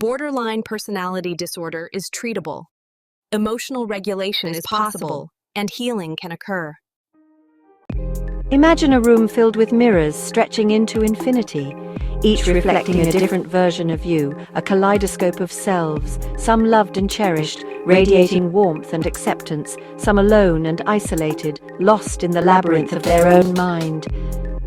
Borderline personality disorder is treatable. Emotional regulation is possible, and healing can occur. Imagine a room filled with mirrors stretching into infinity, each reflecting a different version of you, a kaleidoscope of selves, some loved and cherished, radiating warmth and acceptance, some alone and isolated, lost in the labyrinth of their own mind.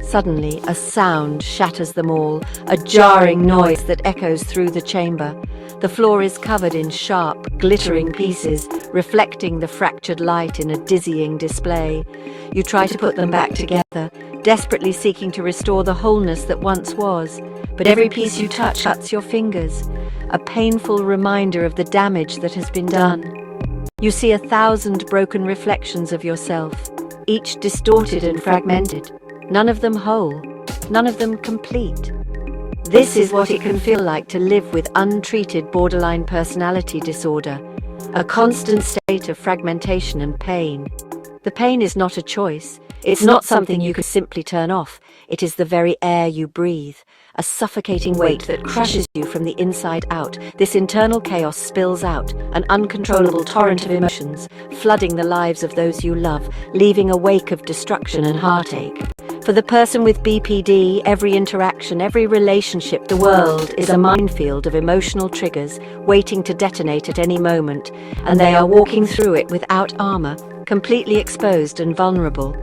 Suddenly, a sound shatters them all, a jarring noise that echoes through the chamber. The floor is covered in sharp, glittering pieces, reflecting the fractured light in a dizzying display. You try to put them back together, desperately seeking to restore the wholeness that once was. But every piece you touch cuts your fingers, a painful reminder of the damage that has been done. You see 1,000 broken reflections of yourself, each distorted and fragmented. None of them whole, none of them complete. This is what it can feel like to live with untreated borderline personality disorder, a constant state of fragmentation and pain. The pain is not a choice. It's not something you can simply turn off. It is the very air you breathe, a suffocating weight that crushes you from the inside out. This internal chaos spills out, an uncontrollable torrent of emotions, flooding the lives of those you love, leaving a wake of destruction and heartache. For the person with BPD, every interaction, every relationship, the world is a minefield of emotional triggers waiting to detonate at any moment, and they are walking through it without armor, completely exposed and vulnerable.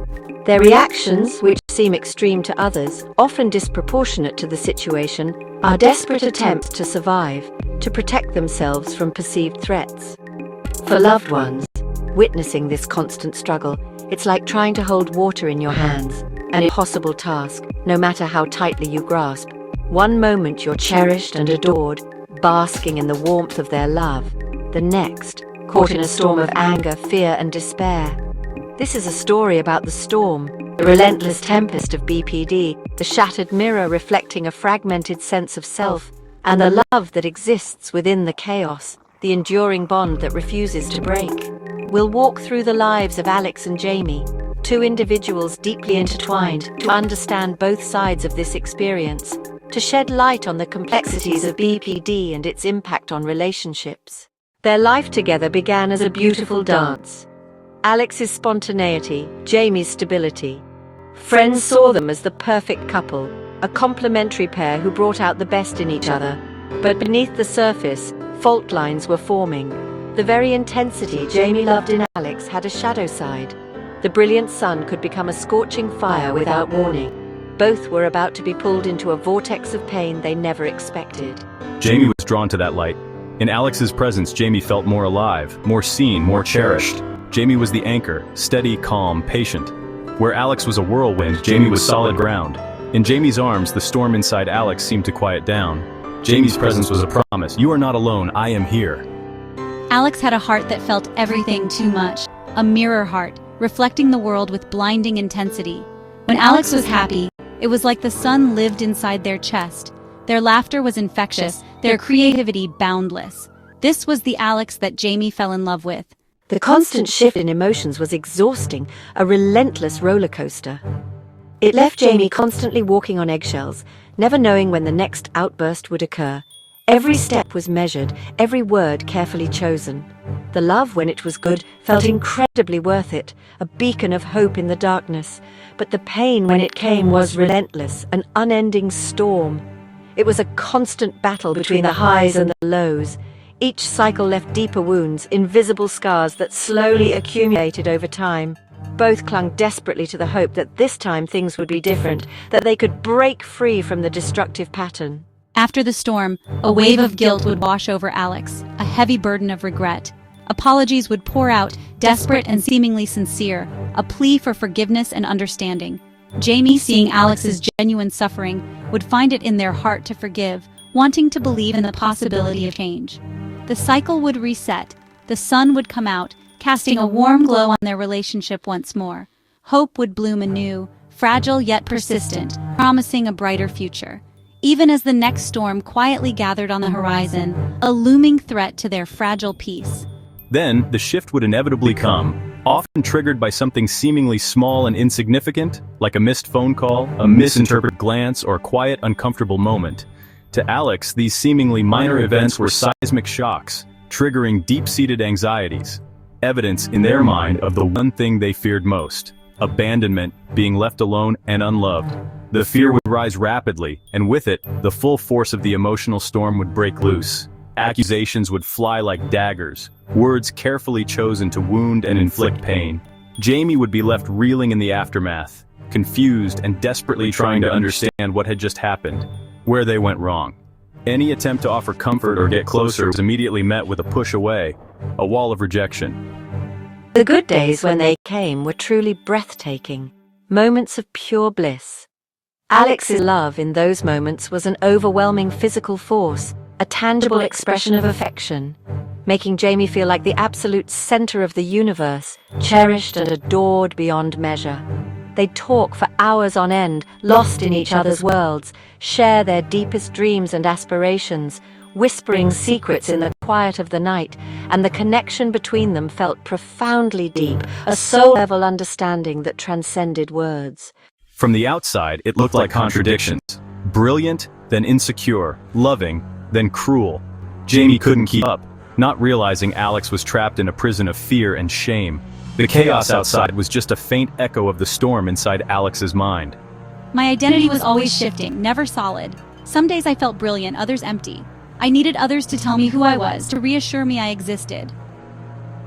Their reactions, which seem extreme to others, often disproportionate to the situation, are desperate attempts to survive, to protect themselves from perceived threats. For loved ones, witnessing this constant struggle, it's like trying to hold water in your hands, an impossible task, no matter how tightly you grasp. One moment you're cherished and adored, basking in the warmth of their love. The next, caught in a storm of anger, fear, and despair. This is a story about the storm, the relentless tempest of BPD, the shattered mirror reflecting a fragmented sense of self, and the love that exists within the chaos, the enduring bond that refuses to break. We'll walk through the lives of Alex and Jamie, two individuals deeply intertwined, to understand both sides of this experience, to shed light on the complexities of BPD and its impact on relationships. Their life together began as a beautiful dance. Alex's spontaneity, Jamie's stability. Friends saw them as the perfect couple, a complementary pair who brought out the best in each other. But beneath the surface, fault lines were forming. The very intensity Jamie loved in Alex had a shadow side. The brilliant sun could become a scorching fire without warning. Both were about to be pulled into a vortex of pain they never expected. Jamie was drawn to that light. In Alex's presence, Jamie felt more alive, more seen, more cherished. Jamie was the anchor, steady, calm, patient. Where Alex was a whirlwind, Jamie was solid ground. In Jamie's arms, the storm inside Alex seemed to quiet down. Jamie's presence was a promise. You are not alone, I am here. Alex had a heart that felt everything too much, a mirror heart, reflecting the world with blinding intensity. When Alex was happy, it was like the sun lived inside their chest. Their laughter was infectious, their creativity boundless. This was the Alex that Jamie fell in love with. The constant shift in emotions was exhausting, a relentless roller coaster. It left Jamie constantly walking on eggshells, never knowing when the next outburst would occur. Every step was measured, every word carefully chosen. The love, when it was good, felt incredibly worth it, a beacon of hope in the darkness. But the pain, when it came, was relentless, an unending storm. It was a constant battle between the highs and the lows. Each cycle left deeper wounds, invisible scars that slowly accumulated over time. Both clung desperately to the hope that this time things would be different, that they could break free from the destructive pattern. After the storm, a wave of guilt would wash over Alex, a heavy burden of regret. Apologies would pour out, desperate and seemingly sincere, a plea for forgiveness and understanding. Jamie, seeing Alex's genuine suffering, would find it in their heart to forgive, wanting to believe in the possibility of change. The cycle would reset, the sun would come out, casting a warm glow on their relationship once more. Hope would bloom anew, fragile yet persistent, promising a brighter future. Even as the next storm quietly gathered on the horizon, a looming threat to their fragile peace. Then, the shift would inevitably come, often triggered by something seemingly small and insignificant, like a missed phone call, a misinterpreted glance, or a quiet, uncomfortable moment. To Alex, these seemingly minor events were seismic shocks, triggering deep-seated anxieties, evidence in their mind of the one thing they feared most: abandonment, being left alone and unloved. The fear would rise rapidly, and with it, the full force of the emotional storm would break loose. Accusations would fly like daggers, words carefully chosen to wound and inflict pain. Jamie would be left reeling in the aftermath, confused and desperately trying to understand what had just happened, where they went wrong. Any attempt to offer comfort or get closer was immediately met with a push away, a wall of rejection. The good days when they came were truly breathtaking, moments of pure bliss. Alex's love in those moments was an overwhelming physical force, a tangible expression of affection, making Jamie feel like the absolute center of the universe, cherished and adored beyond measure. They'd talk for hours on end, lost in each other's worlds, share their deepest dreams and aspirations, whispering secrets in the quiet of the night, and the connection between them felt profoundly deep, a soul-level understanding that transcended words. From the outside, it looked like contradictions. Brilliant, then insecure, loving, then cruel. Jamie couldn't keep up, not realizing Alex was trapped in a prison of fear and shame. The chaos outside was just a faint echo of the storm inside Alex's mind. My identity was always shifting, never solid. Some days I felt brilliant, others empty. I needed others to tell me who I was, to reassure me I existed.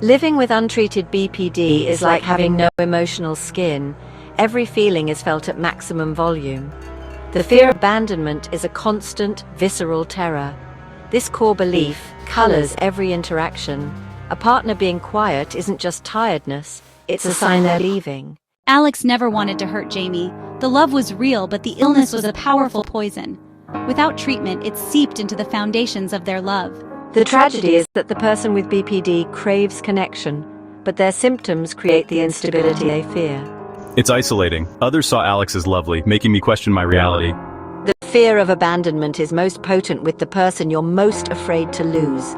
Living with untreated BPD is like having no emotional skin. Every feeling is felt at maximum volume. The fear of abandonment is a constant, visceral terror. This core belief colors every interaction. A partner being quiet isn't just tiredness, it's a sign they're leaving. Alex never wanted to hurt Jamie. The love was real, but the illness was a powerful poison. Without treatment, it seeped into the foundations of their love. The tragedy is that the person with BPD craves connection, but their symptoms create the instability they fear. It's isolating. Others saw Alex as lovely, making me question my reality. The fear of abandonment is most potent with the person you're most afraid to lose.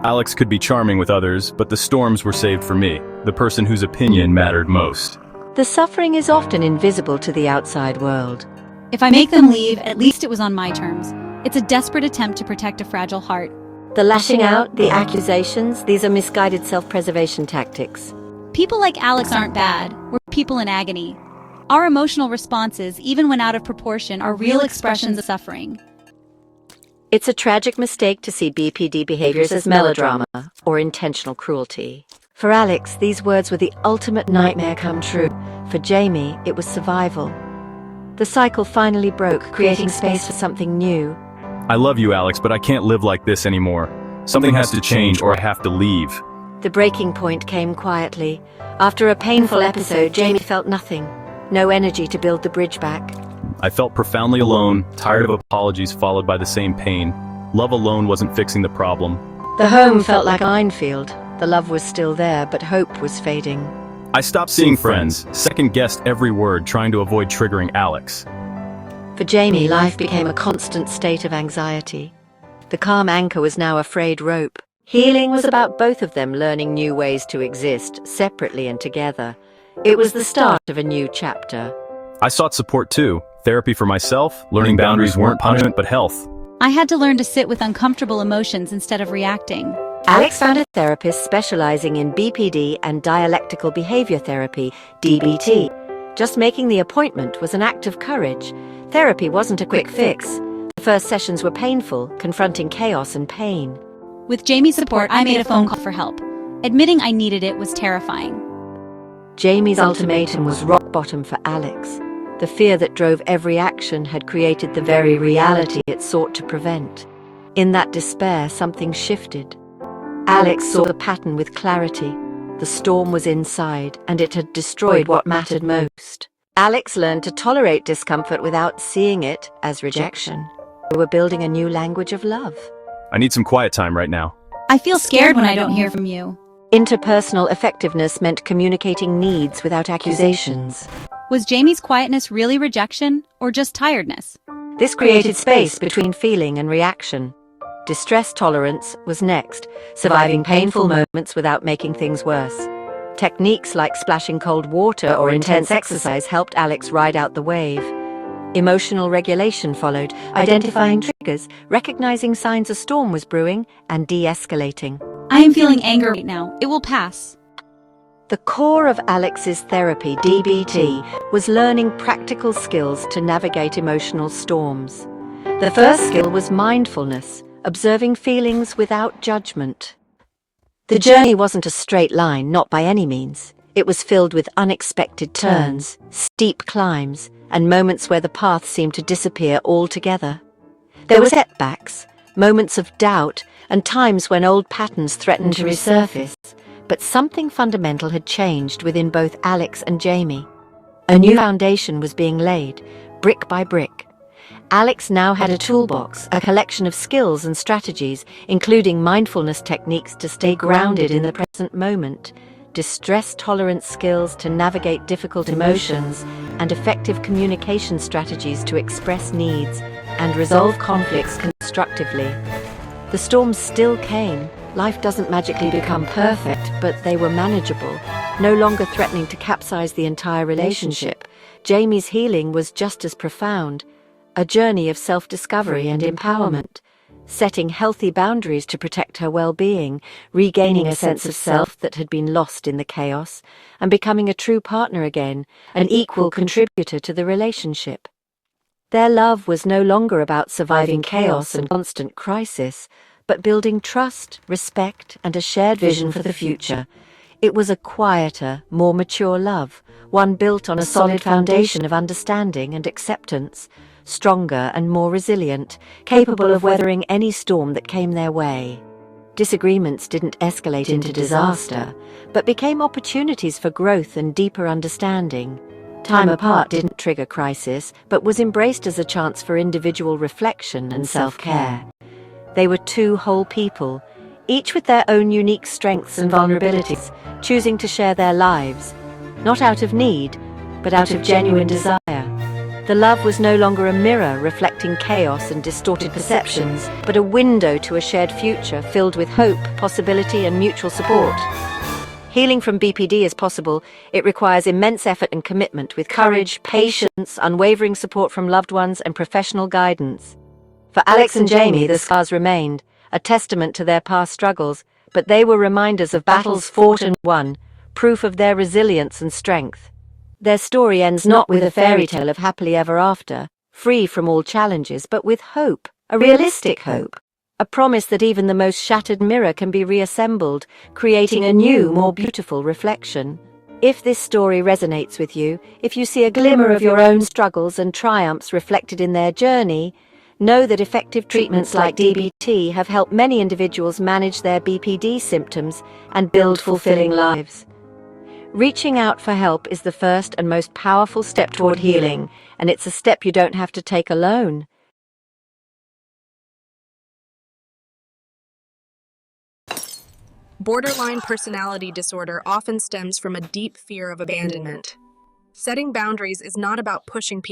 Alex could be charming with others, but the storms were saved for me, the person whose opinion mattered most. The suffering is often invisible to the outside world. If I make them leave, at least it was on my terms. It's a desperate attempt to protect a fragile heart. The lashing out, the accusations, these are misguided self-preservation tactics. People like Alex aren't bad. We're people in agony. Our emotional responses, even when out of proportion, are real expressions of suffering. It's a tragic mistake to see BPD behaviors as melodrama or intentional cruelty. For Alex, these words were the ultimate nightmare come true. For Jamie, it was survival. The cycle finally broke, creating space for something new. I love you, Alex, but I can't live like this anymore. Something has to change or I have to leave. The breaking point came quietly. After a painful episode, Jamie felt nothing. No energy to build the bridge back. I felt profoundly alone, tired of apologies followed by the same pain. Love alone wasn't fixing the problem. The home felt like Einfield. The love was still there, but hope was fading. I stopped seeing friends, second-guessed every word, trying to avoid triggering Alex. For Jamie, life became a constant state of anxiety. The calm anchor was now a frayed rope. Healing was about both of them learning new ways to exist, separately and together. It was the start of a new chapter. I sought support too. Therapy for myself, learning boundaries weren't punishment but health. I had to learn to sit with uncomfortable emotions instead of reacting. Alex found a therapist specializing in BPD and dialectical behavior therapy, DBT. Just making the appointment was an act of courage. Therapy wasn't a quick fix. The first sessions were painful, confronting chaos and pain. With Jamie's support, I made a phone call for help. Admitting I needed it was terrifying. Jamie's ultimatum was rock bottom for Alex. The fear that drove every action had created the very reality it sought to prevent. In that despair, something shifted. Alex saw the pattern with clarity. The storm was inside, and it had destroyed what mattered most. Alex learned to tolerate discomfort without seeing it as rejection. They were building a new language of love. I need some quiet time right now. I feel scared when I don't hear from you. Interpersonal effectiveness meant communicating needs without accusations. Was Jamie's quietness really rejection, or just tiredness? This created space between feeling and reaction. Distress tolerance was next, surviving painful moments without making things worse. Techniques like splashing cold water or intense exercise helped Alex ride out the wave. Emotional regulation followed, identifying triggers, recognizing signs a storm was brewing, and de-escalating. I am feeling anger right now. It will pass. The core of Alex's therapy, DBT, was learning practical skills to navigate emotional storms. The first skill was mindfulness, observing feelings without judgment. The journey wasn't a straight line, not by any means. It was filled with unexpected turns, steep climbs, and moments where the path seemed to disappear altogether. There were setbacks, moments of doubt, and times when old patterns threatened to resurface. But something fundamental had changed within both Alex and Jamie. A new foundation was being laid, brick by brick. Alex now had a toolbox, a collection of skills and strategies, including mindfulness techniques to stay grounded in the present moment, distress tolerance skills to navigate difficult emotions, and effective communication strategies to express needs and resolve conflicts constructively. The storms still came. Life doesn't magically become perfect, but they were manageable, no longer threatening to capsize the entire relationship. Jamie's healing was just as profound, a journey of self-discovery and empowerment, setting healthy boundaries to protect her well-being, regaining a sense of self that had been lost in the chaos, and becoming a true partner again, an equal contributor to the relationship. Their love was no longer about surviving chaos and constant crisis, but building trust, respect, and a shared vision for the future. It was a quieter, more mature love, one built on a solid foundation of understanding and acceptance, stronger and more resilient, capable of weathering any storm that came their way. Disagreements didn't escalate into disaster, but became opportunities for growth and deeper understanding. Time apart didn't trigger crisis, but was embraced as a chance for individual reflection and self-care. They were two whole people, each with their own unique strengths and vulnerabilities, choosing to share their lives, not out of need, but out of genuine desire. The love was no longer a mirror reflecting chaos and distorted perceptions, but a window to a shared future filled with hope, possibility, and mutual support. Healing from BPD is possible. It requires immense effort and commitment, with courage, patience, unwavering support from loved ones, and professional guidance. For Alex and Jamie, the scars remained, a testament to their past struggles, but they were reminders of battles fought and won, proof of their resilience and strength. Their story ends not with a fairy tale of happily ever after, free from all challenges, but with hope, a realistic hope, a promise that even the most shattered mirror can be reassembled, creating a new, more beautiful reflection. If this story resonates with you, if you see a glimmer of your own struggles and triumphs reflected in their journey, know that effective treatments like DBT have helped many individuals manage their BPD symptoms and build fulfilling lives. Reaching out for help is the first and most powerful step toward healing, and it's a step you don't have to take alone. Borderline personality disorder often stems from a deep fear of abandonment. Setting boundaries is not about pushing people